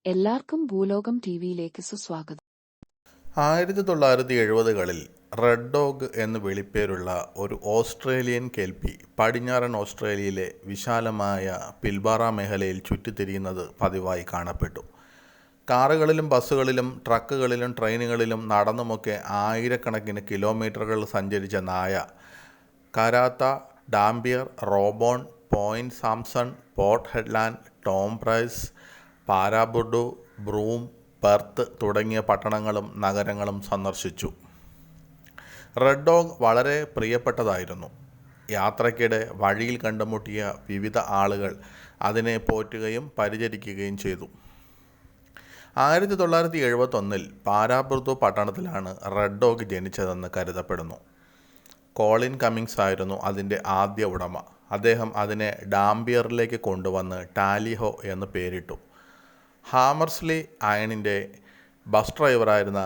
എല്ലാവർക്കും ഭൂലോകം ടിവിയിലേക്ക് സുസ്വാഗതം. 1970-കളിൽ red dog എന്ന് വിളിപ്പേരുള്ള ഒരു ഓസ്ട്രേലിയൻ കെൽപ്പി പടിഞ്ഞാറൻ ഓസ്ട്രേലിയയിലെ വിശാലമായ പിൽബാറ മേഖലയിൽ ചുറ്റിത്തിരിയുന്നത് പതിവായി കാണപ്പെട്ടു. കാറുകളിലും ബസ്സുകളിലും ട്രക്കുകളിലും ട്രെയിനുകളിലും നടന്നുമൊക്കെ ആയിരക്കണക്കിന് കിലോമീറ്ററുകൾ സഞ്ചരിച്ച നായ Karratha, Dampier, Roebourne, Point Samson, Port Hedland, Tom Price, Paraburdoo, Broome, Perth തുടങ്ങിയ പട്ടണങ്ങളും നഗരങ്ങളും സന്ദർശിച്ചു. റെഡ് ഡോഗ് വളരെ പ്രിയപ്പെട്ടതായിരുന്നു. യാത്രയ്ക്കിടെ വഴിയിൽ കണ്ടുമുട്ടിയ വിവിധ ആളുകൾ അതിനെ പോറ്റുകയും പരിചരിക്കുകയും ചെയ്തു. 1971-ൽ പാരാബുർദു പട്ടണത്തിലാണ് റെഡ് ഡോഗ് ജനിച്ചതെന്ന് കരുതപ്പെടുന്നു. കോളിൻ കമ്മിങ്സ് ആയിരുന്നു അതിൻ്റെ ആദ്യ ഉടമ. അദ്ദേഹം അതിനെ ഡാംബിയറിലേക്ക് കൊണ്ടുവന്ന് ടാലിഹോ എന്ന് പേരിട്ടു. ഹാമർസ്ലി അയണിൻ്റെ ബസ് ഡ്രൈവറായിരുന്ന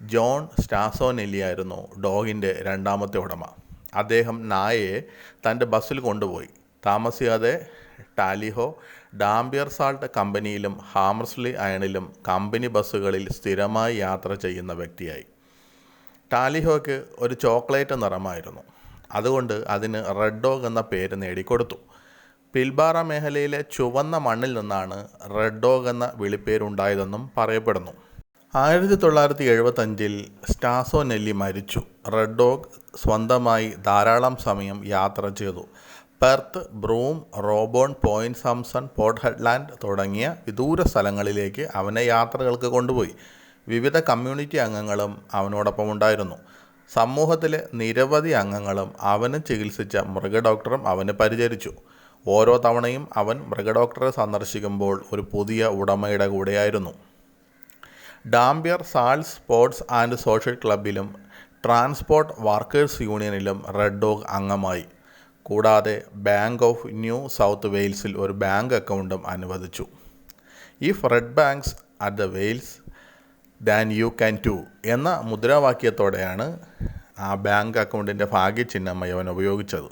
ജോൺ സ്റ്റാസോനെല്ലിയായിരുന്നു ഡോഗിൻ്റെ രണ്ടാമത്തെ ഉടമ. അദ്ദേഹം നായയെ തൻ്റെ ബസ്സിൽ കൊണ്ടുപോയി. താമസിയാതെ ടാലിഹോ ഡാംബിയർ സാൾട്ട് കമ്പനിയിലും ഹാമർസ്ലി അയണിലും കമ്പനി ബസ്സുകളിൽ സ്ഥിരമായി യാത്ര ചെയ്യുന്ന വ്യക്തിയായി. ടാലിഹോയ്ക്ക് ഒരു ചോക്ലേറ്റ് നിറമായിരുന്നു. അതുകൊണ്ട് അതിന് റെഡ് ഡോഗ് എന്ന പേര് നേടിക്കൊടുത്തു. പിൽബാറ മേഖലയിലെ ചുവന്ന മണ്ണിൽ നിന്നാണ് റെഡ് ഡോഗ് എന്ന വിളിപ്പേരുണ്ടായതെന്നും പറയപ്പെടുന്നു. 1975-ൽ സ്റ്റാസോനെല്ലി മരിച്ചു. റെഡ് ഡോഗ് സ്വന്തമായി ധാരാളം സമയം യാത്ര ചെയ്തു. Perth, Broome, Roebourne, Point Samson, Port Hedland തുടങ്ങിയ വിദൂര സ്ഥലങ്ങളിലേക്ക് അവനെ യാത്രകൾക്ക് കൊണ്ടുപോയി. വിവിധ കമ്മ്യൂണിറ്റി അംഗങ്ങളും അവനോടൊപ്പം ഉണ്ടായിരുന്നു. സമൂഹത്തിലെ നിരവധി അംഗങ്ങളും അവന് ചികിത്സിച്ച മൃഗഡോക്ടറും അവന് പരിചരിച്ചു. ഓരോ തവണയും അവൻ മൃഗഡോക്ടറെ സന്ദർശിക്കുമ്പോൾ ഒരു പുതിയ ഉടമയുടെ കൂടെയായിരുന്നു. Dampier Salt Sports and Social ക്ലബിലും ട്രാൻസ്പോർട്ട് വർക്കേഴ്സ് യൂണിയനിലും റെഡ് ഡോഗ് അംഗമായി. കൂടാതെ ബാങ്ക് ഓഫ് ന്യൂ സൗത്ത് വെയിൽസിൽ ഒരു ബാങ്ക് അക്കൗണ്ടും അനുവദിച്ചു. If Red banks at the Wales then you can too എന്ന മുദ്രാവാക്യത്തോടെയാണ് ആ ബാങ്ക് അക്കൗണ്ടിൻ്റെ ഭാഗ്യചിഹ്നമായി അവൻ ഉപയോഗിച്ചത്.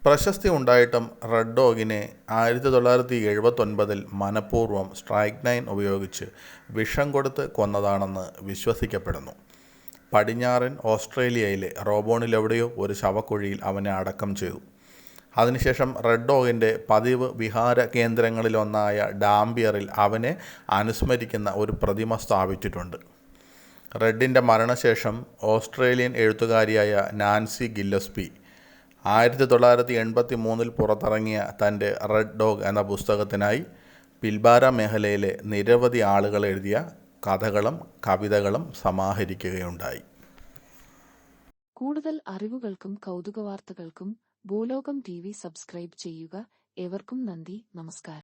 പ്രശസ്തി ഉണ്ടായിട്ടും റെഡ് ഡോഗിനെ 1979-ൽ മനഃപൂർവ്വം സ്ട്രൈക്നൈൻ ഉപയോഗിച്ച് വിഷം കൊടുത്ത് കൊന്നതാണെന്ന് വിശ്വസിക്കപ്പെടുന്നു. പടിഞ്ഞാറൻ ഓസ്ട്രേലിയയിലെ റോബോണിലെവിടെയോ ഒരു ശവക്കുഴിയിൽ അവനെ അടക്കം ചെയ്തു. അതിനുശേഷം റെഡ് ഡോഗിൻ്റെ പതിവ് വിഹാര കേന്ദ്രങ്ങളിലൊന്നായ ഡാംബിയറിൽ അവനെ അനുസ്മരിക്കുന്ന ഒരു പ്രതിമ സ്ഥാപിച്ചിട്ടുണ്ട്. റെഡിൻ്റെ മരണശേഷം ഓസ്ട്രേലിയൻ എഴുത്തുകാരിയായ നാൻസി ഗില്ലസ്പി 1983-ൽ പുറത്തിറങ്ങിയ തൻ്റെ റെഡ് ഡോഗ് എന്ന പുസ്തകത്തിനായി പിൽബാര മേഖലയിലെ നിരവധി ആളുകൾ എഴുതിയ കഥകളും കവിതകളും സമാഹരിക്കുകയുണ്ടായി. കൂടുതൽ അറിവുകൾക്കും കൗതുക വാർത്തകൾക്കും ഭൂലോകം ടിവി സബ്സ്ക്രൈബ് ചെയ്യുക. ഏവർക്കും നന്ദി, നമസ്കാരം.